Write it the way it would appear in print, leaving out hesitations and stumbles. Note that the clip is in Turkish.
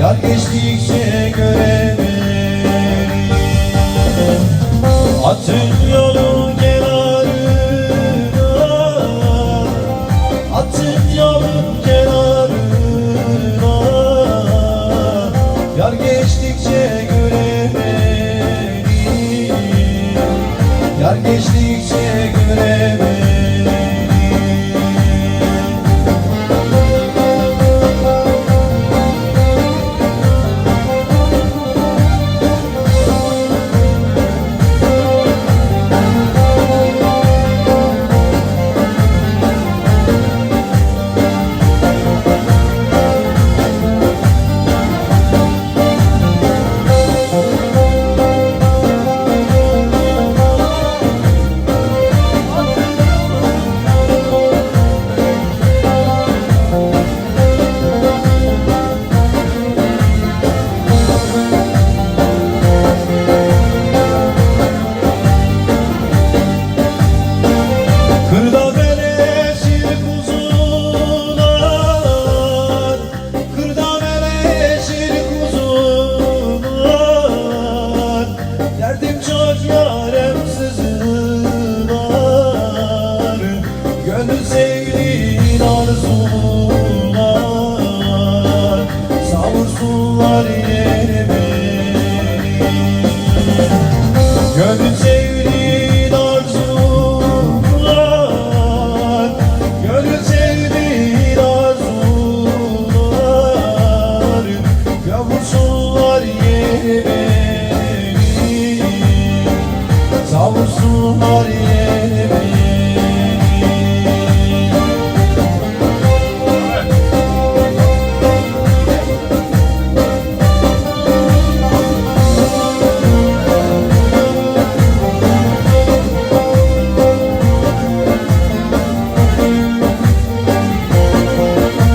Yar geçtikçe göremedim. Atın yolun kenarına, atın yolun kenarına, yar geçtikçe göremedim, yar geçtikçe göremedim. Gönül sevdiğin arzular, savursunlar yerime. Gönül sevdiğin arzular, gönül sevdiğin arzular, kavursunlar yerime, savursunlar yerime.